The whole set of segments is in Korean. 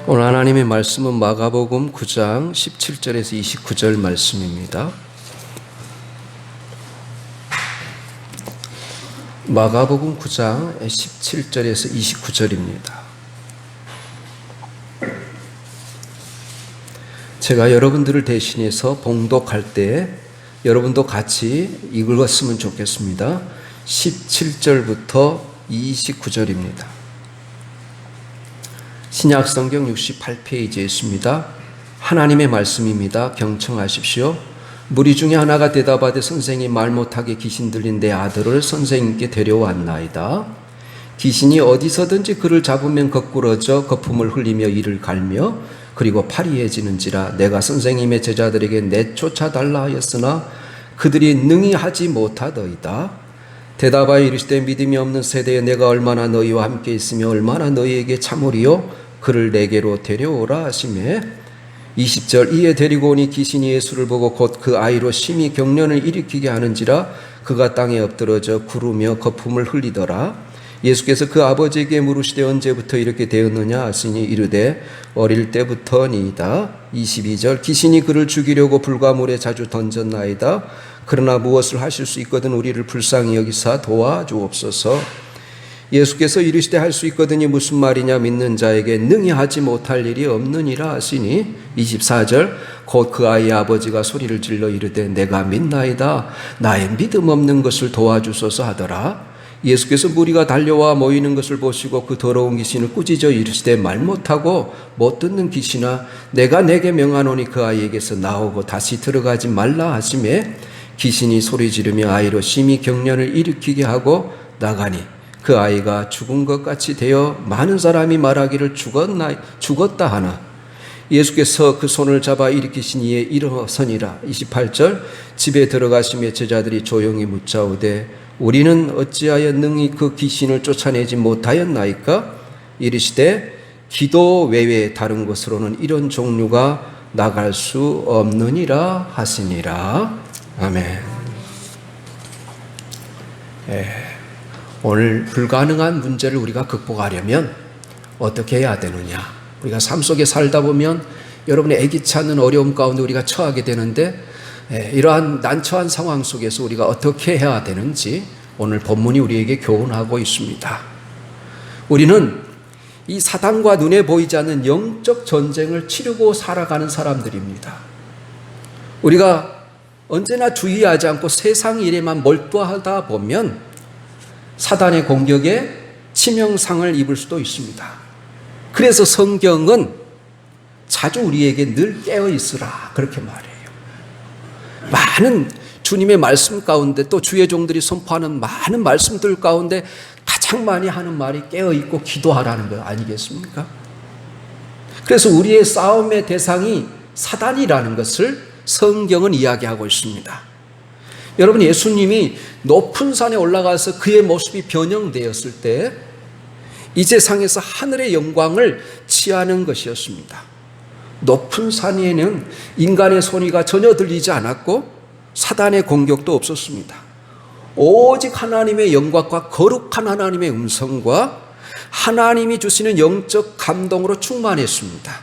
오늘 하나님의 말씀은 마가복음 9장 17절에서 29절 말씀입니다. 마가복음 9장 17절에서 29절입니다. 제가 여러분들을 대신해서 봉독할 때 여러분도 같이 읽었으면 좋겠습니다. 17절부터 29절입니다. 신약성경 68페이지에 있습니다. 하나님의 말씀입니다. 경청하십시오. 무리 중에 하나가 대답하되 선생님, 말 못하게 귀신 들린 내 아들을 선생님께 데려왔나이다. 귀신이 어디서든지 그를 잡으면 거꾸러져 거품을 흘리며 이를 갈며 그리고 파리해지는지라. 내가 선생님의 제자들에게 내쫓아달라 하였으나 그들이 능히 하지 못하더이다. 대답하여 이르시되 믿음이 없는 세대에 내가 얼마나 너희와 함께 있으며 얼마나 너희에게 참으리요. 그를 내게로 데려오라 하시매 20절 이에 데리고 오니 귀신이 예수를 보고 곧 그 아이로 심히 경련을 일으키게 하는지라. 그가 땅에 엎드러져 구르며 거품을 흘리더라. 예수께서 그 아버지에게 물으시되 언제부터 이렇게 되었느냐 하시니 이르되 어릴 때부터니이다. 22절 귀신이 그를 죽이려고 불과 물에 자주 던졌나이다. 그러나 무엇을 하실 수 있거든 우리를 불쌍히 여기사 도와주옵소서. 예수께서 이르시되 할 수 있거든이 무슨 말이냐. 믿는 자에게 능히 하지 못할 일이 없느니라 하시니 24절 곧 그 아이의 아버지가 소리를 질러 이르되 내가 믿나이다. 나의 믿음 없는 것을 도와주소서 하더라. 예수께서 무리가 달려와 모이는 것을 보시고 그 더러운 귀신을 꾸짖어 이르시되 말 못하고 못 듣는 귀신아, 내가 내게 명하노니 그 아이에게서 나오고 다시 들어가지 말라 하시매 귀신이 소리 지르며 아이로 심히 경련을 일으키게 하고 나가니 그 아이가 죽은 것 같이 되어 많은 사람이 말하기를 죽었다 하나 예수께서 그 손을 잡아 일으키신 이에 일어서니라. 28절 집에 들어가시며 제자들이 조용히 묻자오되 우리는 어찌하여 능히 그 귀신을 쫓아내지 못하였나이까. 이르시되 기도 외에 다른 것으로는 이런 종류가 나갈 수 없느니라 하시니라. 아멘. 오늘 불가능한 문제를 우리가 극복하려면 어떻게 해야 되느냐. 우리가 삶 속에 살다 보면 여러분의 애기치 않는 어려움 가운데 우리가 처하게 되는데 이러한 난처한 상황 속에서 우리가 어떻게 해야 되는지 오늘 본문이 우리에게 교훈하고 있습니다. 우리는 이 사단과 눈에 보이지 않는 영적 전쟁을 치르고 살아가는 사람들입니다. 우리가 언제나 주의하지 않고 세상 일에만 몰두하다 보면 사단의 공격에 치명상을 입을 수도 있습니다. 그래서 성경은 자주 우리에게 늘 깨어 있으라 그렇게 말해요. 많은 주님의 말씀 가운데 또 주의 종들이 선포하는 많은 말씀들 가운데 가장 많이 하는 말이 깨어 있고 기도하라는 거 아니겠습니까? 그래서 우리의 싸움의 대상이 사단이라는 것을 성경은 이야기하고 있습니다. 여러분, 예수님이 높은 산에 올라가서 그의 모습이 변형되었을 때 이 세상에서 하늘의 영광을 취하는 것이었습니다. 높은 산에는 인간의 소리가 전혀 들리지 않았고 사단의 공격도 없었습니다. 오직 하나님의 영광과 거룩한 하나님의 음성과 하나님이 주시는 영적 감동으로 충만했습니다.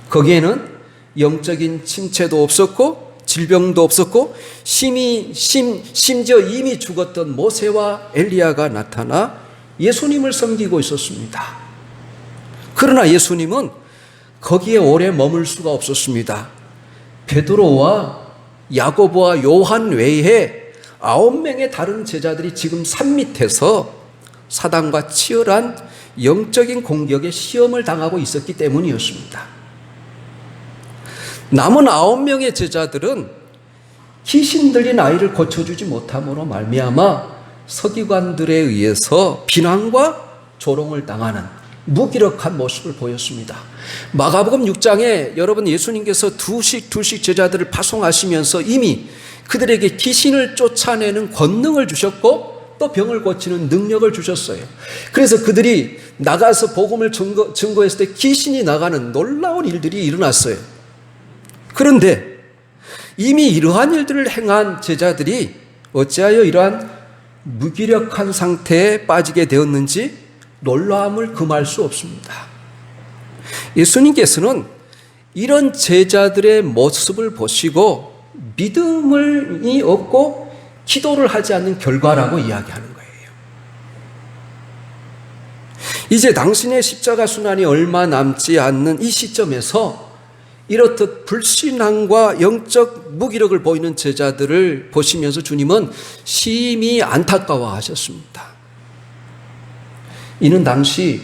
거기에는 영적인 침체도 없었고 질병도 없었고 심지어 이미 죽었던 모세와 엘리야가 나타나 예수님을 섬기고 있었습니다. 그러나 예수님은 거기에 오래 머물 수가 없었습니다. 베드로와 야고보와 요한 외에 9명의 다른 제자들이 지금 산 밑에서 사단과 치열한 영적인 공격에 시험을 당하고 있었기 때문이었습니다. 남은 9명의 제자들은 귀신 들린 아이를 고쳐주지 못함으로 말미암아 서기관들에 의해서 비난과 조롱을 당하는 무기력한 모습을 보였습니다. 마가복음 6장에 여러분 예수님께서 둘씩 제자들을 파송하시면서 이미 그들에게 귀신을 쫓아내는 권능을 주셨고 또 병을 고치는 능력을 주셨어요. 그래서 그들이 나가서 복음을 증거했을 때 귀신이 나가는 놀라운 일들이 일어났어요. 그런데 이미 이러한 일들을 행한 제자들이 어찌하여 이러한 무기력한 상태에 빠지게 되었는지 놀라움을 금할 수 없습니다. 예수님께서는 이런 제자들의 모습을 보시고 믿음이 없고 기도를 하지 않는 결과라고 이야기하는 거예요. 이제 당신의 십자가 순환이 얼마 남지 않는 이 시점에서 이렇듯 불신앙과 영적 무기력을 보이는 제자들을 보시면서 주님은 심히 안타까워하셨습니다. 이는 당시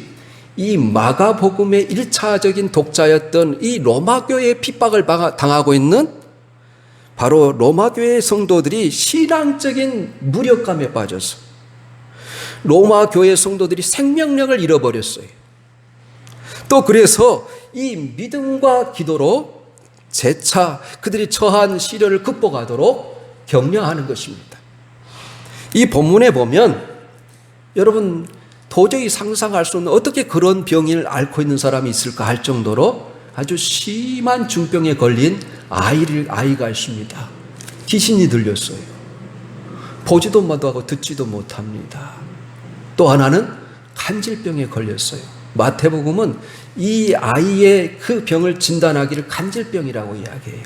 이 마가복음의 1차적인 독자였던 이 로마교회의 핍박을 당하고 있는 바로 로마교회의 성도들이 신앙적인 무력감에 빠져서 로마교회 성도들이 생명력을 잃어버렸어요. 또 그래서 이 믿음과 기도로 재차 그들이 처한 시련을 극복하도록 격려하는 것입니다. 이 본문에 보면 여러분 도저히 상상할 수 없는 어떻게 그런 병을 앓고 있는 사람이 있을까 할 정도로 아주 심한 중병에 걸린 아이가 있습니다. 귀신이 들렸어요. 보지도 못하고 듣지도 못합니다. 또 하나는 간질병에 걸렸어요. 마태복음은 이 아이의 그 병을 진단하기를 간질병이라고 이야기해요.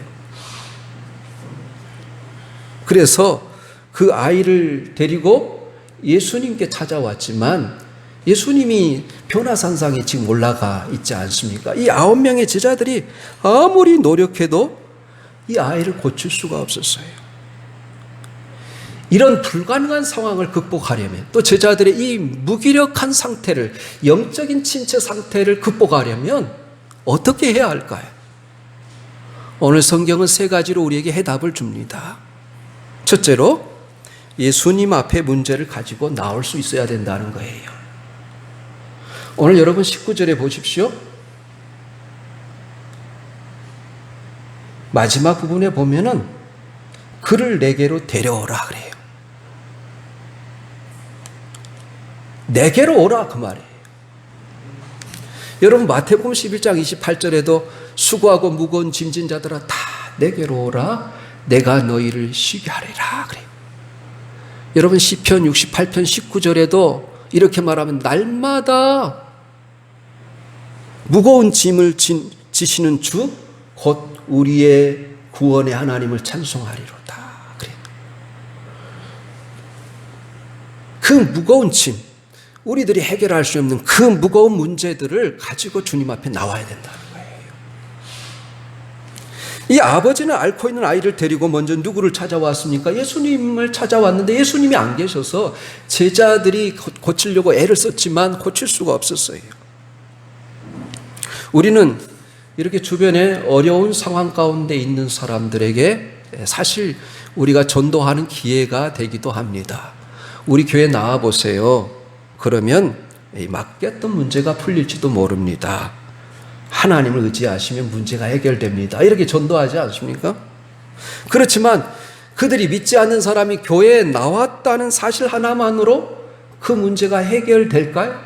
그래서 그 아이를 데리고 예수님께 찾아왔지만 예수님이 변화산상에 지금 올라가 있지 않습니까? 이 9명의 제자들이 아무리 노력해도 이 아이를 고칠 수가 없었어요. 이런 불가능한 상황을 극복하려면 또 제자들의 이 무기력한 상태를 영적인 침체 상태를 극복하려면 어떻게 해야 할까요? 오늘 성경은 3가지로 우리에게 해답을 줍니다. 첫째로 예수님 앞에 문제를 가지고 나올 수 있어야 된다는 거예요. 오늘 여러분 19절에 보십시오. 마지막 부분에 보면은 그를 내게로 데려오라 그래요. 내게로 오라 그 말이에요. 여러분 마태복음 11장 28절에도 수고하고 무거운 짐진 자들아 다 내게로 오라 내가 너희를 쉬게 하리라 그래요. 여러분 시편 68편 19절에도 이렇게 말하면 날마다 무거운 짐을 지시는 주 곧 우리의 구원의 하나님을 찬송하리로다 그래요. 그 무거운 짐 우리들이 해결할 수 없는 그 무거운 문제들을 가지고 주님 앞에 나와야 된다는 거예요. 이 아버지는 앓고 있는 아이를 데리고 먼저 누구를 찾아왔습니까? 예수님을 찾아왔는데 예수님이 안 계셔서 제자들이 고치려고 애를 썼지만 고칠 수가 없었어요. 우리는 이렇게 주변에 어려운 상황 가운데 있는 사람들에게 사실 우리가 전도하는 기회가 되기도 합니다. 우리 교회 나와보세요. 그러면 맡겼던 문제가 풀릴지도 모릅니다. 하나님을 의지하시면 문제가 해결됩니다. 이렇게 전도하지 않습니까? 그렇지만 그들이 믿지 않는 사람이 교회에 나왔다는 사실 하나만으로 그 문제가 해결될까요?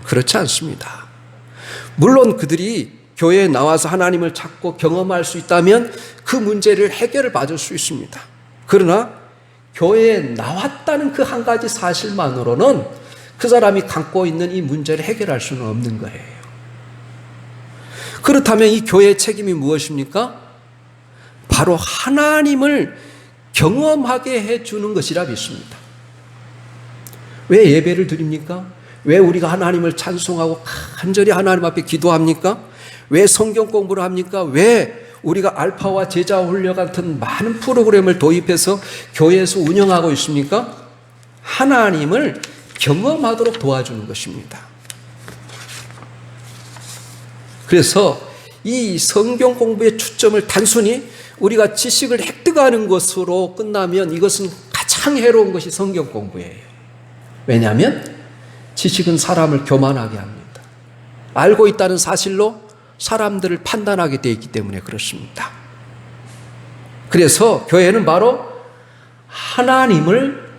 그렇지 않습니다. 물론 그들이 교회에 나와서 하나님을 찾고 경험할 수 있다면 그 문제를 해결을 받을 수 있습니다. 그러나 교회에 나왔다는 그 한 가지 사실만으로는 그 사람이 갖고 있는 이 문제를 해결할 수는 없는 거예요. 그렇다면 이 교회의 책임이 무엇입니까? 바로 하나님을 경험하게 해주는 것이라 믿습니다. 왜 예배를 드립니까? 왜 우리가 하나님을 찬송하고 간절히 하나님 앞에 기도합니까? 왜 성경 공부를 합니까? 왜 우리가 알파와 제자 훈련 같은 많은 프로그램을 도입해서 교회에서 운영하고 있습니까? 하나님을 경험하도록 도와주는 것입니다. 그래서 이 성경 공부의 초점을 단순히 우리가 지식을 획득하는 것으로 끝나면 이것은 가장 해로운 것이 성경 공부예요. 왜냐하면 지식은 사람을 교만하게 합니다. 알고 있다는 사실로 사람들을 판단하게 되어 있기 때문에 그렇습니다. 그래서 교회는 바로 하나님을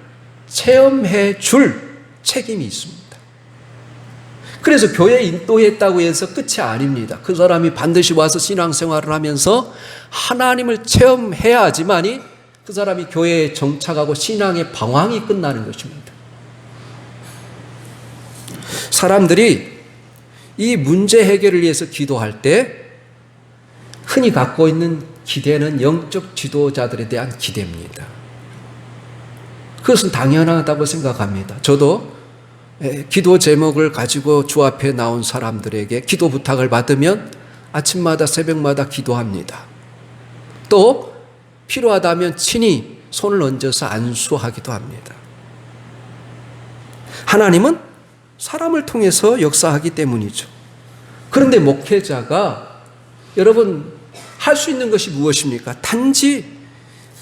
체험해 줄 책임이 있습니다. 그래서 교회에 인도했다고 해서 끝이 아닙니다. 그 사람이 반드시 와서 신앙생활을 하면서 하나님을 체험해야지만이 그 사람이 교회에 정착하고 신앙의 방황이 끝나는 것입니다. 사람들이 이 문제 해결을 위해서 기도할 때 흔히 갖고 있는 기대는 영적 지도자들에 대한 기대입니다. 그것은 당연하다고 생각합니다. 저도 기도 제목을 가지고 주 앞에 나온 사람들에게 기도 부탁을 받으면 아침마다 새벽마다 기도합니다. 또 필요하다면 친히 손을 얹어서 안수하기도 합니다. 하나님은 사람을 통해서 역사하기 때문이죠. 그런데 목회자가 여러분 할 수 있는 것이 무엇입니까? 단지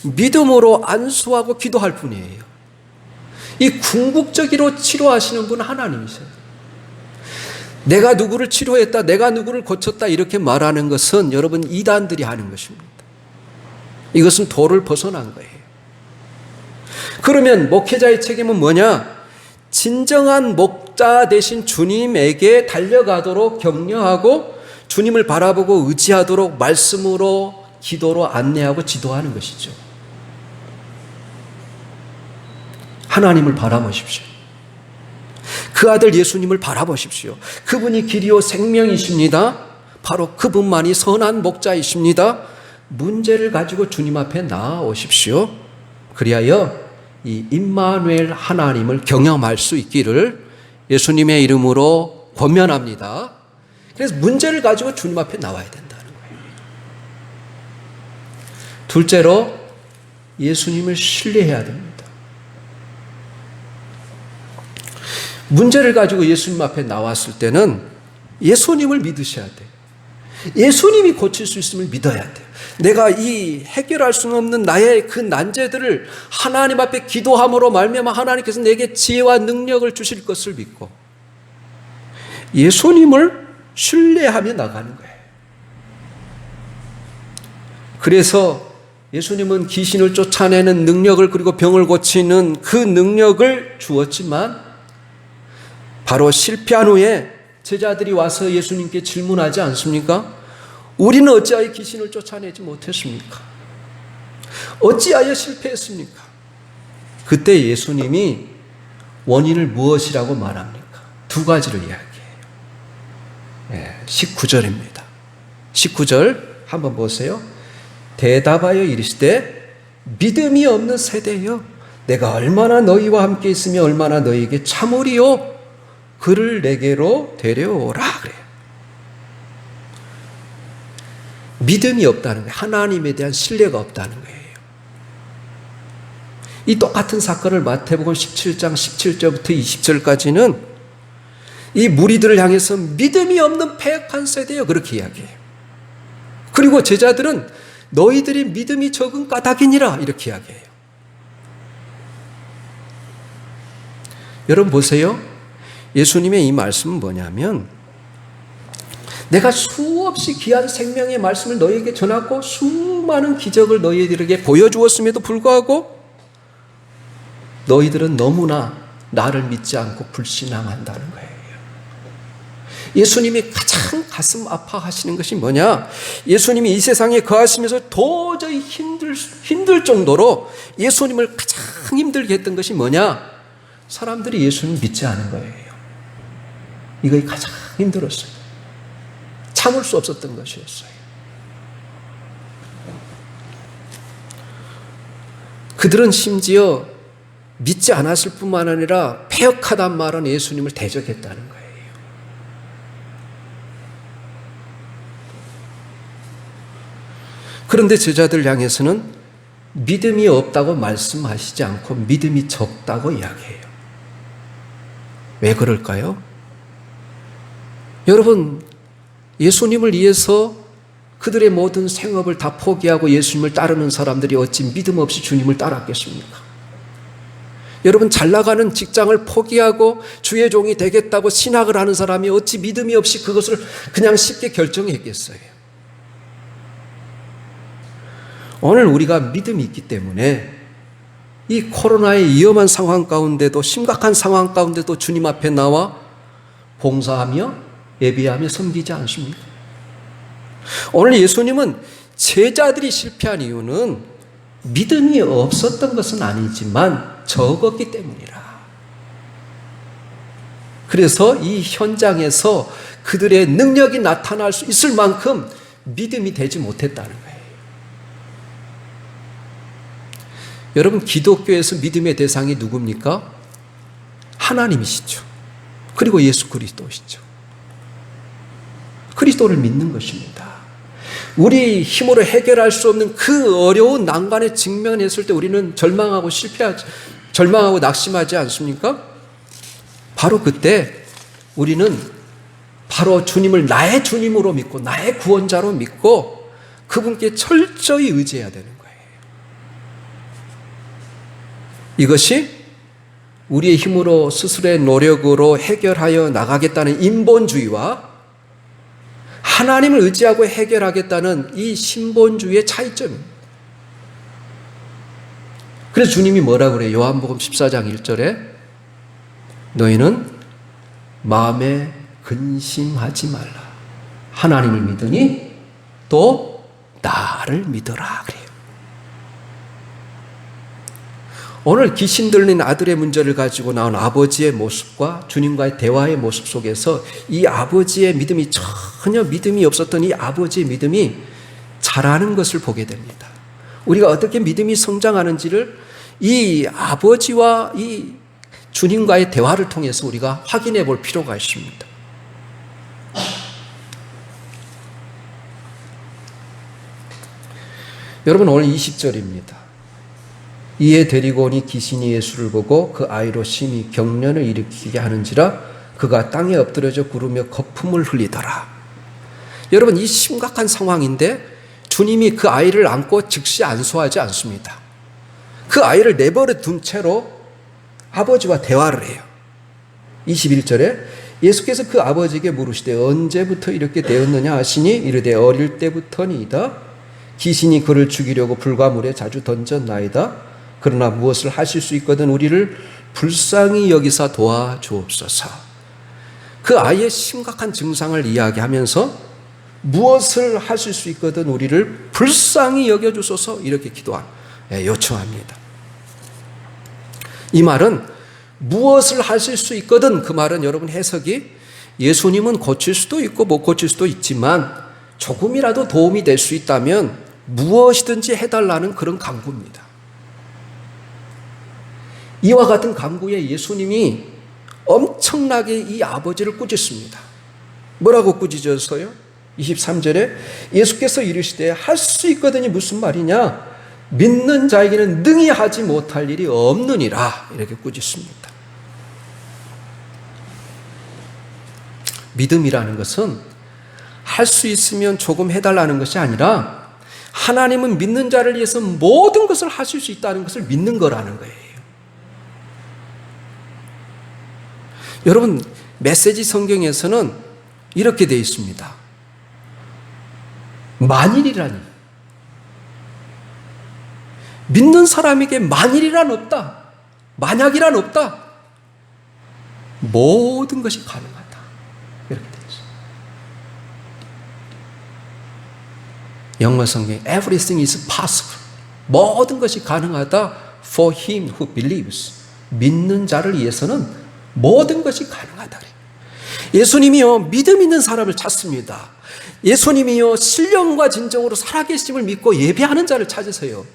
믿음으로 안수하고 기도할 뿐이에요. 이 궁극적으로 치료하시는 분은 하나님이세요. 내가 누구를 치료했다, 내가 누구를 고쳤다 이렇게 말하는 것은 여러분 이단들이 하는 것입니다. 이것은 도를 벗어난 거예요. 그러면 목회자의 책임은 뭐냐? 진정한 목자 되신 주님에게 달려가도록 격려하고 주님을 바라보고 의지하도록 말씀으로 기도로 안내하고 지도하는 것이죠. 하나님을 바라보십시오. 그 아들 예수님을 바라보십시오. 그분이 길이요 생명이십니다. 바로 그분만이 선한 목자이십니다. 문제를 가지고 주님 앞에 나아오십시오. 그리하여 이 임마누엘 하나님을 경험할 수 있기를 예수님의 이름으로 권면합니다. 그래서 문제를 가지고 주님 앞에 나와야 된다는 거예요. 둘째로 예수님을 신뢰해야 됩니다. 문제를 가지고 예수님 앞에 나왔을 때는 예수님을 믿으셔야 돼요. 예수님이 고칠 수 있음을 믿어야 돼요. 내가 이 해결할 수 없는 나의 그 난제들을 하나님 앞에 기도함으로 말미암아 하나님께서 내게 지혜와 능력을 주실 것을 믿고 예수님을 신뢰하며 나가는 거예요. 그래서 예수님은 귀신을 쫓아내는 능력을 그리고 병을 고치는 그 능력을 주었지만 바로 실패한 후에 제자들이 와서 예수님께 질문하지 않습니까? 우리는 어찌하여 귀신을 쫓아내지 못했습니까? 어찌하여 실패했습니까? 그때 예수님이 원인을 무엇이라고 말합니까? 두 가지를 이야기해요. 19절입니다. 19절 한번 보세요. 대답하여 이르시되 믿음이 없는 세대여 내가 얼마나 너희와 함께 있으며 얼마나 너희에게 참으리요 그를 내게로 데려오라 그래요. 믿음이 없다는 거예요. 하나님에 대한 신뢰가 없다는 거예요. 이 똑같은 사건을 마태복음 17장 17절부터 20절까지는 이 무리들을 향해서 믿음이 없는 패역한 세대요 그렇게 이야기해요. 그리고 제자들은 너희들이 믿음이 적은 까닭이니라 이렇게 이야기해요. 여러분 보세요. 예수님의 이 말씀은 뭐냐면 내가 수없이 귀한 생명의 말씀을 너희에게 전하고 수많은 기적을 너희들에게 보여주었음에도 불구하고 너희들은 너무나 나를 믿지 않고 불신앙한다는 거예요. 예수님이 가장 가슴 아파하시는 것이 뭐냐? 예수님이 이 세상에 거하시면서 도저히 힘들 정도로 예수님을 가장 힘들게 했던 것이 뭐냐? 사람들이 예수님 믿지 않은 거예요. 이것이 가장 힘들었어요. 참을 수 없었던 것이었어요. 그들은 심지어 믿지 않았을 뿐만 아니라 패역하단 말은 예수님을 대적했다는 거예요. 그런데 제자들 향해서는 믿음이 없다고 말씀하시지 않고 믿음이 적다고 이야기해요. 왜 그럴까요? 여러분, 예수님을 위해서 그들의 모든 생업을 다 포기하고 예수님을 따르는 사람들이 어찌 믿음 없이 주님을 따랐겠습니까? 여러분, 잘 나가는 직장을 포기하고 주의 종이 되겠다고 신학을 하는 사람이 어찌 믿음이 없이 그것을 그냥 쉽게 결정했겠어요? 오늘 우리가 믿음이 있기 때문에 이 코로나의 위험한 상황 가운데도 심각한 상황 가운데도 주님 앞에 나와 봉사하며 예배하며 섬기지 않습니까? 오늘 예수님은 제자들이 실패한 이유는 믿음이 없었던 것은 아니지만 적었기 때문이라. 그래서 이 현장에서 그들의 능력이 나타날 수 있을 만큼 믿음이 되지 못했다는 거예요. 여러분, 기독교에서 믿음의 대상이 누굽니까? 하나님이시죠. 그리고 예수 그리스도시죠. 그리스도를 믿는 것입니다. 우리 힘으로 해결할 수 없는 그 어려운 난관에 직면했을 때 우리는 절망하고 낙심하지 않습니까? 바로 그때 우리는 바로 주님을 나의 주님으로 믿고 나의 구원자로 믿고 그분께 철저히 의지해야 되는 거예요. 이것이 우리의 힘으로 스스로의 노력으로 해결하여 나가겠다는 인본주의와 하나님을 의지하고 해결하겠다는 이 신본주의의 차이점입니다. 그래서 주님이 뭐라고 그래요? 요한복음 14장 1절에 너희는 마음에 근심하지 말라. 하나님을 믿으니 또 나를 믿어라 그래요. 오늘 귀신 들린 아들의 문제를 가지고 나온 아버지의 모습과 주님과의 대화의 모습 속에서 이 아버지의 믿음이 전혀 믿음이 없었던 이 아버지의 믿음이 자라는 것을 보게 됩니다. 우리가 어떻게 믿음이 성장하는지를 이 아버지와 이 주님과의 대화를 통해서 우리가 확인해 볼 필요가 있습니다. 여러분, 오늘 20절입니다. 이에 데리고 오니 귀신이 예수를 보고 그 아이로 심히 경련을 일으키게 하는지라 그가 땅에 엎드려져 구르며 거품을 흘리더라. 여러분, 이 심각한 상황인데 주님이 그 아이를 안고 즉시 안수하지 않습니다. 그 아이를 내버려 둔 채로 아버지와 대화를 해요. 21절에 예수께서 그 아버지에게 물으시되 언제부터 이렇게 되었느냐 하시니 이르되 어릴 때부터니이다. 귀신이 그를 죽이려고 불과 물에 자주 던졌나이다. 그러나 무엇을 하실 수 있거든 우리를 불쌍히 여기사 도와주옵소서. 그 아이의 심각한 증상을 이야기하면서 무엇을 하실 수 있거든 우리를 불쌍히 여겨주소서 이렇게 요청합니다. 이 말은 무엇을 하실 수 있거든, 그 말은 여러분 해석이 예수님은 고칠 수도 있고 못 고칠 수도 있지만 조금이라도 도움이 될 수 있다면 무엇이든지 해달라는 그런 강구입니다. 이와 같은 강구에 예수님이 엄청나게 이 아버지를 꾸짖습니다. 뭐라고 꾸짖어서요? 23절에 예수께서 이르시되 할 수 있거든이 무슨 말이냐? 믿는 자에게는 능히 하지 못할 일이 없느니라 이렇게 꾸짖습니다. 믿음이라는 것은 할 수 있으면 조금 해달라는 것이 아니라 하나님은 믿는 자를 위해서 모든 것을 하실 수 있다는 것을 믿는 거라는 거예요. 여러분, 메시지 성경에서는 이렇게 되어 있습니다. 만일이라니. 믿는 사람에게 만일이란 없다. 만약이란 없다. 모든 것이 가능하다. 이렇게 되어 있습니다. 영어 성경에 Everything is possible. 모든 것이 가능하다. For him who believes. 믿는 자를 위해서는 모든 것이 가능하다. 예수님이요, 믿음 있는 사람을 찾습니다. 예수님이요, 신령과 진정으로 살아계심을 믿고 예배하는 자를 찾으세요.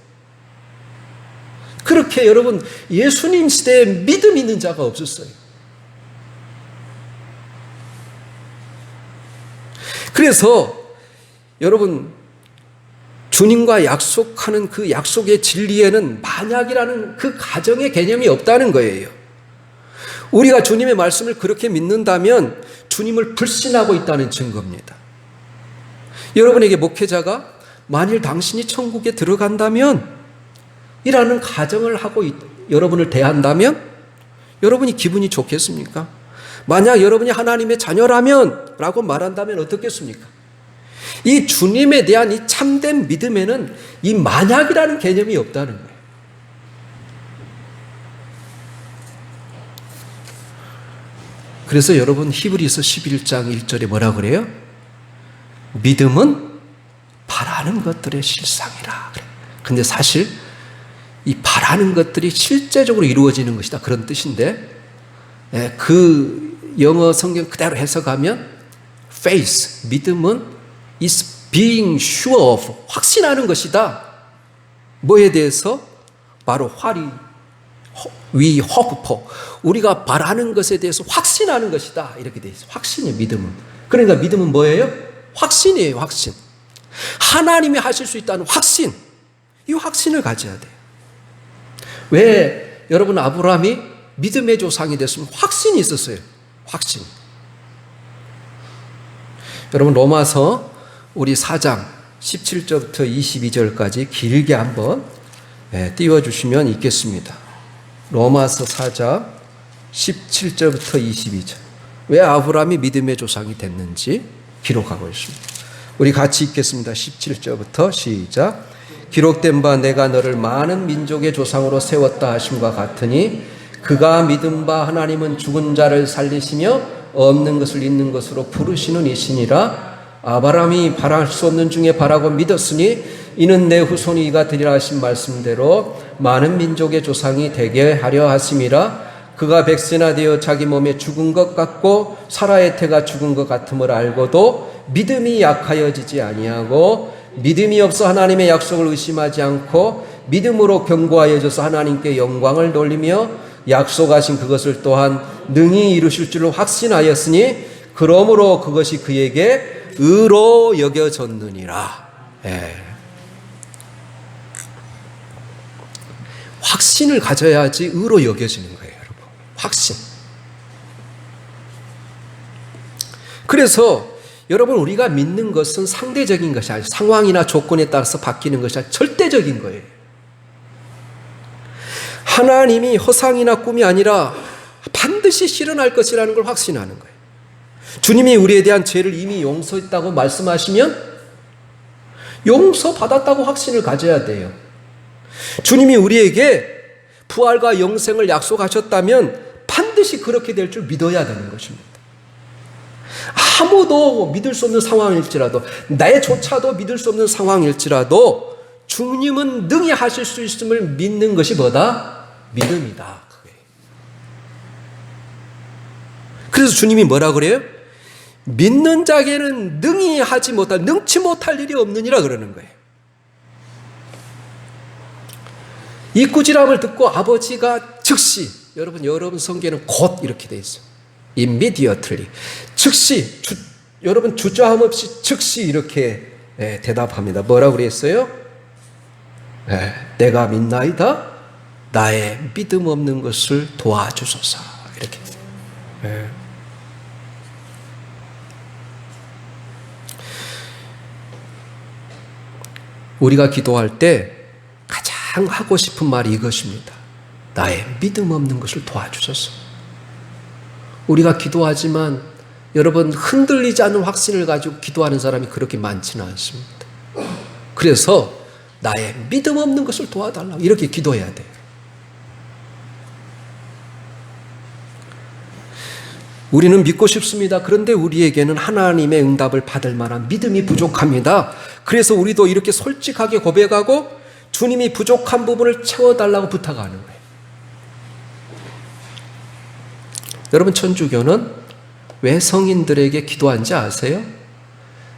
그렇게 여러분, 예수님 시대에 믿음 있는 자가 없었어요. 그래서 여러분, 주님과 약속하는 그 약속의 진리에는 만약이라는 그 가정의 개념이 없다는 거예요. 우리가 주님의 말씀을 그렇게 믿는다면 주님을 불신하고 있다는 증거입니다. 여러분에게 목회자가 만일 당신이 천국에 들어간다면 이라는 가정을 하고 여러분을 대한다면 여러분이 기분이 좋겠습니까? 만약 여러분이 하나님의 자녀라면 라고 말한다면 어떻겠습니까? 이 주님에 대한 이 참된 믿음에는 이 만약이라는 개념이 없다는 거예요. 그래서 여러분 히브리서 11장 1절에 뭐라고 그래요? 믿음은 바라는 것들의 실상이라. 근데 사실 이 바라는 것들이 실제적으로 이루어지는 것이다. 그런 뜻인데 그 영어 성경 그대로 해석하면 faith, 믿음은 is being sure of, 확신하는 것이다. 뭐에 대해서? 바로 we hope for, 우리가 바라는 것에 대해서 확신하는 것이다. 이렇게 돼 있어요. 확신이에요, 믿음은. 그러니까 믿음은 뭐예요? 확신이에요, 확신. 하나님이 하실 수 있다는 확신. 이 확신을 가져야 돼요. 왜 여러분 아브라함이 믿음의 조상이 됐으면 확신이 있었어요. 확신. 여러분 로마서 우리 4장 17절부터 22절까지 길게 한번 띄워주시면 있겠습니다. 로마서 4장 17절부터 22절. 왜 아브라함이 믿음의 조상이 됐는지 기록하고 있습니다. 우리 같이 읽겠습니다. 17절부터 시작. 기록된 바 내가 너를 많은 민족의 조상으로 세웠다 하심과 같으니 그가 믿은 바 하나님은 죽은 자를 살리시며 없는 것을 있는 것으로 부르시는 이시니라. 아브라함이 바랄 수 없는 중에 바라고 믿었으니 이는 내 후손이 이가 되리라 하신 말씀대로 많은 민족의 조상이 되게 하려 하심이라. 그가 백세나 되어 자기 몸에 죽은 것 같고 사라의 태가 죽은 것 같음을 알고도 믿음이 약하여지지 아니하고 믿음이 없어 하나님의 약속을 의심하지 않고 믿음으로 견고하여져서 하나님께 영광을 돌리며 약속하신 그것을 또한 능히 이루실 줄로 확신하였으니 그러므로 그것이 그에게 의로 여겨졌느니라. 확신을 가져야지 의로 여겨지는 거예요, 여러분. 확신. 그래서 여러분 우리가 믿는 것은 상대적인 것이 아니라 상황이나 조건에 따라서 바뀌는 것이 아니라 절대적인 거예요. 하나님이 허상이나 꿈이 아니라 반드시 실현할 것이라는 걸 확신하는 거예요. 주님이 우리에 대한 죄를 이미 용서했다고 말씀하시면 용서받았다고 확신을 가져야 돼요. 주님이 우리에게 부활과 영생을 약속하셨다면 반드시 그렇게 될 줄 믿어야 되는 것입니다. 아무도 믿을 수 없는 상황일지라도 나조차도 믿을 수 없는 상황일지라도 주님은 능히 하실 수 있음을 믿는 것이 뭐다? 믿음이다. 그래서 주님이 뭐라 그래요? 믿는 자에게는 능히 하지 못할, 능치 못할 일이 없느니라 그러는 거예요. 이 꾸지람을 듣고 아버지가 즉시, 여러분 성경에는 곧 이렇게 돼 있어요. immediately. 즉시, 여러분 주저함 없이 즉시 이렇게 대답합니다. 뭐라고 그랬어요? 내가 믿나이다. 나의 믿음 없는 것을 도와주소서. 이렇게. 우리가 기도할 때 가장 하고 싶은 말이 이것입니다. 나의 믿음 없는 것을 도와주소서. 우리가 기도하지만 여러분 흔들리지 않는 확신을 가지고 기도하는 사람이 그렇게 많지는 않습니다. 그래서 나의 믿음 없는 것을 도와달라고 이렇게 기도해야 돼요. 우리는 믿고 싶습니다. 그런데 우리에게는 하나님의 응답을 받을 만한 믿음이 부족합니다. 그래서 우리도 이렇게 솔직하게 고백하고 주님이 부족한 부분을 채워달라고 부탁하는 거예요. 여러분 천주교는 왜 성인들에게 기도한지 아세요?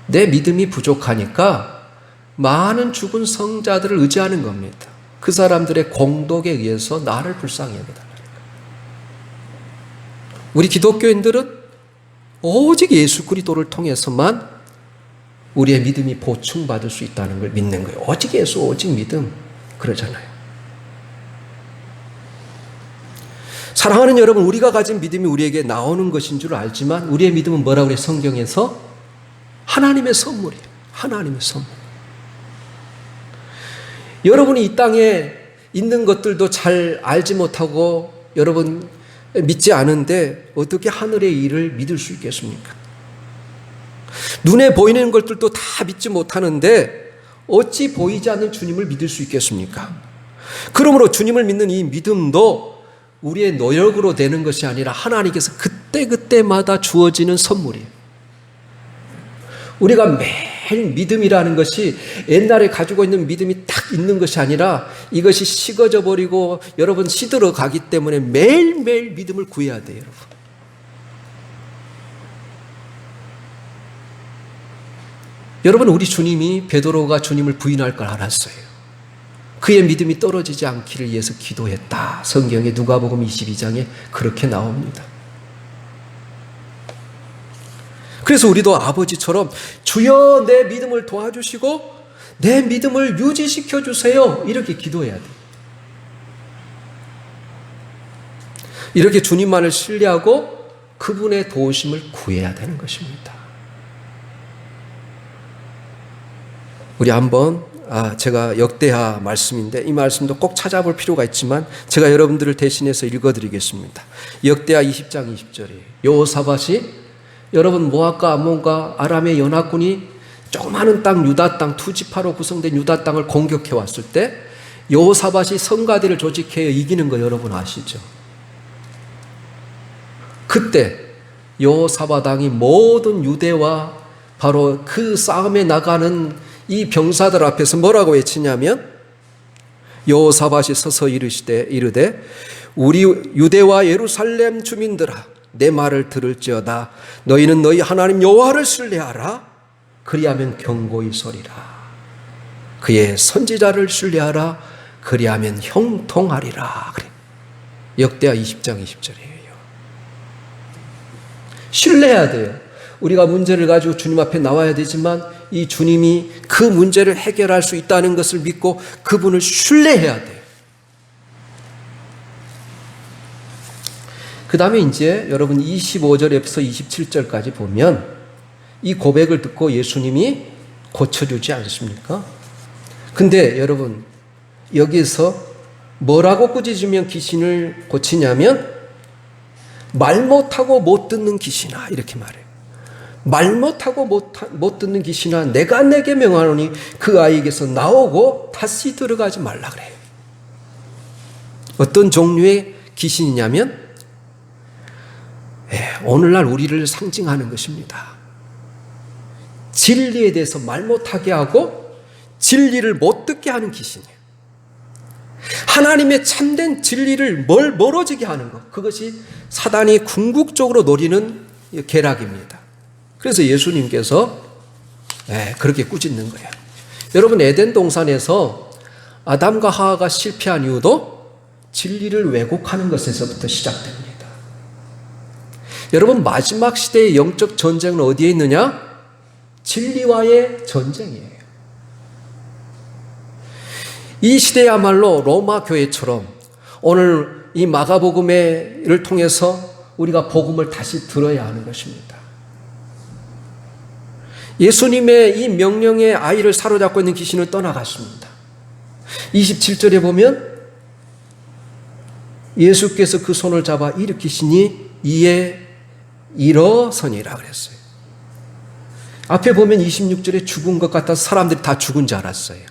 내 믿음이 부족하니까 많은 죽은 성자들을 의지하는 겁니다. 그 사람들의 공덕에 의해서 나를 불쌍히 여겨달라는 거예요. 우리 기독교인들은 오직 예수 그리스도를 통해서만 우리의 믿음이 보충받을 수 있다는 걸 믿는 거예요. 오직 예수, 오직 믿음. 그러잖아요. 사랑하는 여러분, 우리가 가진 믿음이 우리에게 나오는 것인 줄 알지만 우리의 믿음은 뭐라고 그래요? 성경에서 하나님의 선물이에요. 하나님의 선물. 여러분이 이 땅에 있는 것들도 잘 알지 못하고 여러분 믿지 않은데 어떻게 하늘의 일을 믿을 수 있겠습니까? 눈에 보이는 것들도 다 믿지 못하는데 어찌 보이지 않는 주님을 믿을 수 있겠습니까? 그러므로 주님을 믿는 이 믿음도 우리의 노력으로 되는 것이 아니라 하나님께서 그때그때마다 주어지는 선물이에요. 우리가 매일 믿음이라는 것이 옛날에 가지고 있는 믿음이 딱 있는 것이 아니라 이것이 식어져 버리고 여러분 시들어 가기 때문에 매일매일 믿음을 구해야 돼요. 여러분. 여러분, 우리 주님이 베드로가 주님을 부인할 걸 알았어요. 그의 믿음이 떨어지지 않기를 위해서 기도했다. 성경에 누가복음 22장에 그렇게 나옵니다. 그래서 우리도 아버지처럼 주여 내 믿음을 도와주시고 내 믿음을 유지시켜 주세요. 이렇게 기도해야 돼요. 이렇게 주님만을 신뢰하고 그분의 도우심을 구해야 되는 것입니다. 우리 한번 제가 역대하 말씀인데 이 말씀도 꼭 찾아볼 필요가 있지만 제가 여러분들을 대신해서 읽어드리겠습니다. 역대하 20장 20절이에요. 여호사밧이 여러분 모압과 암몬과 아람의 연합군이 조그마한 땅 유다 땅 투지파로 구성된 유다 땅을 공격해 왔을 때 여호사밧이 성가대를 조직해서 이기는 거 여러분 아시죠? 그때 여호사밧 왕이 모든 유대와 바로 그 싸움에 나가는 이 병사들 앞에서 뭐라고 외치냐면 여호사밧이 서서 이르되 우리 유대와 예루살렘 주민들아 내 말을 들을지어다. 너희는 너희 하나님 여호와를 신뢰하라. 그리하면 경고히 서리라. 그의 선지자를 신뢰하라. 그리하면 형통하리라. 그래. 역대하 20장 20절이에요. 신뢰해야 돼요. 우리가 문제를 가지고 주님 앞에 나와야 되지만 이 주님이 그 문제를 해결할 수 있다는 것을 믿고 그분을 신뢰해야 돼요. 그 다음에 이제 여러분 25절에서 27절까지 보면 이 고백을 듣고 예수님이 고쳐주지 않습니까? 근데 여러분 여기서 뭐라고 꾸짖으면 귀신을 고치냐면 말 못하고 못 듣는 귀신아 이렇게 말해요. 말 못하고 못 듣는 귀신아 내가 내게 명하노니 그 아이에게서 나오고 다시 들어가지 말라 그래요. 어떤 종류의 귀신이냐면 오늘날 우리를 상징하는 것입니다. 진리에 대해서 말 못하게 하고 진리를 못 듣게 하는 귀신이에요. 하나님의 참된 진리를 멀어지게 하는 것, 그것이 사단이 궁극적으로 노리는 계략입니다. 그래서 예수님께서 그렇게 꾸짖는 거예요. 여러분 에덴 동산에서 아담과 하와가 실패한 이유도 진리를 왜곡하는 것에서부터 시작됩니다. 여러분 마지막 시대의 영적 전쟁은 어디에 있느냐? 진리와의 전쟁이에요. 이 시대야말로 로마 교회처럼 오늘 이 마가복음을 통해서 우리가 복음을 다시 들어야 하는 것입니다. 예수님의 이 명령에 아이를 사로잡고 있는 귀신은 떠나갔습니다. 27절에 보면 예수께서 그 손을 잡아 일으키시니 이에 일어서니라 그랬어요. 앞에 보면 26절에 죽은 것 같아서 사람들이 다 죽은 줄 알았어요.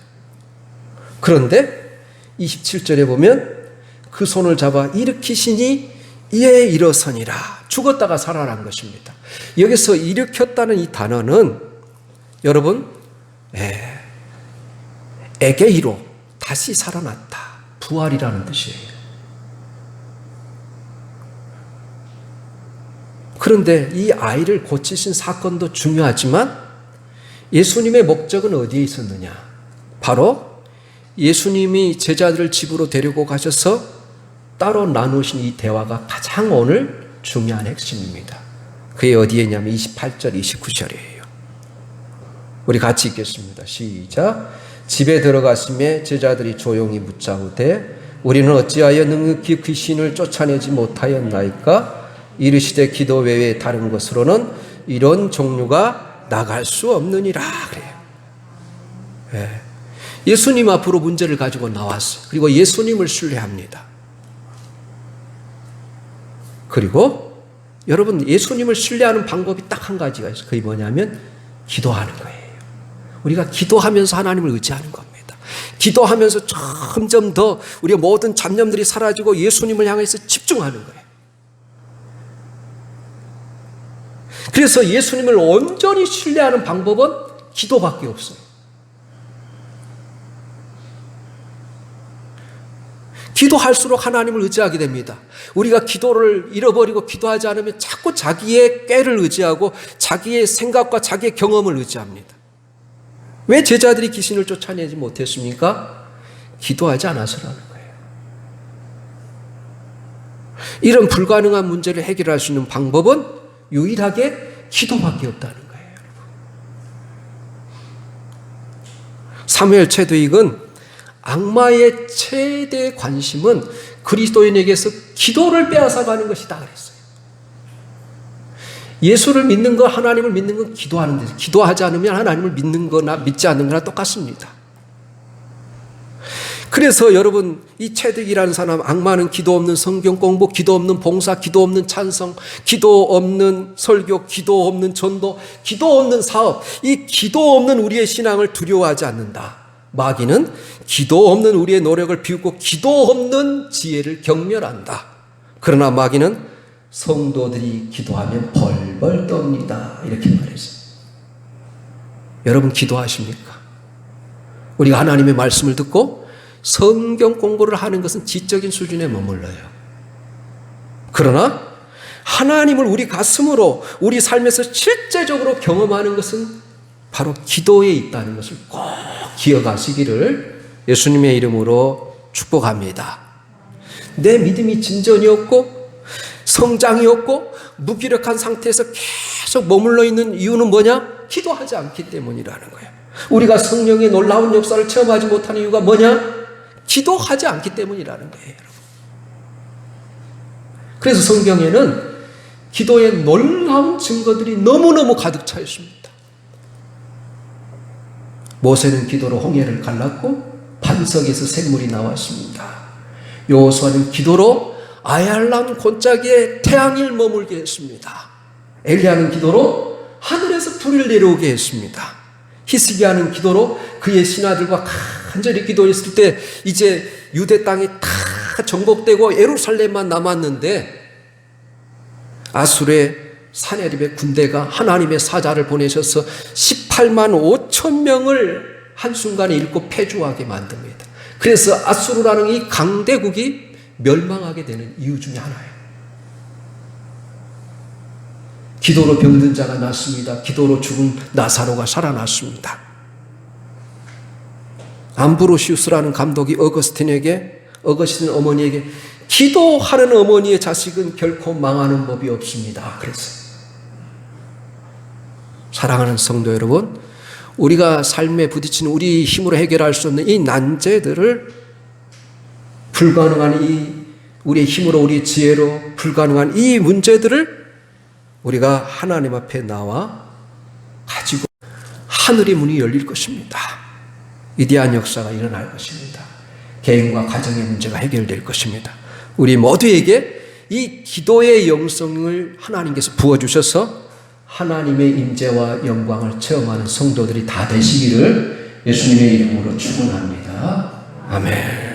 그런데 27절에 보면 그 손을 잡아 일으키시니 이에 일어서니라. 죽었다가 살아난 것입니다. 여기서 일으켰다는 이 단어는 여러분 에게이로 다시 살아났다. 부활이라는 뜻이에요. 그런데 이 아이를 고치신 사건도 중요하지만 예수님의 목적은 어디에 있었느냐? 바로 예수님이 제자들을 집으로 데리고 가셔서 따로 나누신 이 대화가 가장 오늘 중요한 핵심입니다. 그게 어디에 있냐면 28절, 29절이에요. 우리 같이 읽겠습니다. 시작. 집에 들어가심에 제자들이 조용히 묻자오되 우리는 어찌하여 능히 귀신을 쫓아내지 못하였나이까? 이르시되 기도 외에 다른 것으로는 이런 종류가 나갈 수 없느니라 그래요. 예수님 앞으로 문제를 가지고 나왔어요. 그리고 예수님을 신뢰합니다. 그리고 여러분 예수님을 신뢰하는 방법이 딱 한 가지가 있어요. 그게 뭐냐면 기도하는 거예요. 우리가 기도하면서 하나님을 의지하는 겁니다. 기도하면서 점점 더 우리의 모든 잡념들이 사라지고 예수님을 향해서 집중하는 거예요. 그래서 예수님을 온전히 신뢰하는 방법은 기도밖에 없어요. 기도할수록 하나님을 의지하게 됩니다. 우리가 기도를 잃어버리고 기도하지 않으면 자꾸 자기의 꾀를 의지하고 자기의 생각과 자기의 경험을 의지합니다. 왜 제자들이 귀신을 쫓아내지 못했습니까? 기도하지 않아서라는 거예요. 이런 불가능한 문제를 해결할 수 있는 방법은 유일하게 기도밖에 없다는 거예요. 사무엘 체드윅은 악마의 최대 관심은 그리스도인에게서 기도를 빼앗아가는 것이다 그랬어요. 예수를 믿는 것, 하나님을 믿는 건 기도하는 데서, 기도하지 않으면 하나님을 믿는 거나 믿지 않는 거나 똑같습니다. 그래서 여러분, 이 체득이라는 사람, 악마는 기도 없는 성경 공부, 기도 없는 봉사, 기도 없는 찬성, 기도 없는 설교, 기도 없는 전도, 기도 없는 사업, 이 기도 없는 우리의 신앙을 두려워하지 않는다. 마귀는 기도 없는 우리의 노력을 비웃고 기도 없는 지혜를 경멸한다. 그러나 마귀는 성도들이 기도하면 벌벌 떱니다. 이렇게 말했어요. 여러분 기도하십니까? 우리가 하나님의 말씀을 듣고 성경 공부를 하는 것은 지적인 수준에 머물러요. 그러나 하나님을 우리 가슴으로 우리 삶에서 실제적으로 경험하는 것은 바로 기도에 있다는 것을 꼭 기억하시기를 예수님의 이름으로 축복합니다. 내 믿음이 진전이 없고 성장이 없고 무기력한 상태에서 계속 머물러 있는 이유는 뭐냐? 기도하지 않기 때문이라는 거예요. 우리가 성령의 놀라운 역사를 체험하지 못하는 이유가 뭐냐? 기도하지 않기 때문이라는 거예요. 그래서 성경에는 기도의 놀라운 증거들이 너무너무 가득 차 있습니다. 모세는 기도로 홍해를 갈랐고 반석에서 샘물이 나왔습니다. 여호수아는 기도로 아얄람 골짜기에 태양을 머물게 했습니다. 엘리야는 기도로 하늘에서 불을 내려오게 했습니다. 히스기야는 기도로 그의 신하들과 간절히 기도했을 때 이제 유대 땅이 다 정복되고 예루살렘만 남았는데 아수르의 사네립의 군대가 하나님의 사자를 보내셔서 18만 5천 명을 한순간에 잃고 패주하게 만듭니다. 그래서 아수르라는 이 강대국이 멸망하게 되는 이유 중에 하나예요. 기도로 병든 자가 낫습니다. 기도로 죽은 나사로가 살아났습니다. 암브로시우스라는 감독이 어거스틴 어머니에게 기도하는 어머니의 자식은 결코 망하는 법이 없습니다. 그랬어요. 사랑하는 성도 여러분, 우리가 삶에 부딪히는 우리 힘으로 해결할 수 없는 이 난제들을 불가능한 우리의 힘으로 우리의 지혜로 불가능한 이 문제들을 우리가 하나님 앞에 나와 가지고 하늘의 문이 열릴 것입니다. 위대한 역사가 일어날 것입니다. 개인과 가정의 문제가 해결될 것입니다. 우리 모두에게 이 기도의 영성을 하나님께서 부어주셔서 하나님의 임재와 영광을 체험하는 성도들이 다 되시기를 예수님의 이름으로 축원합니다. 아멘.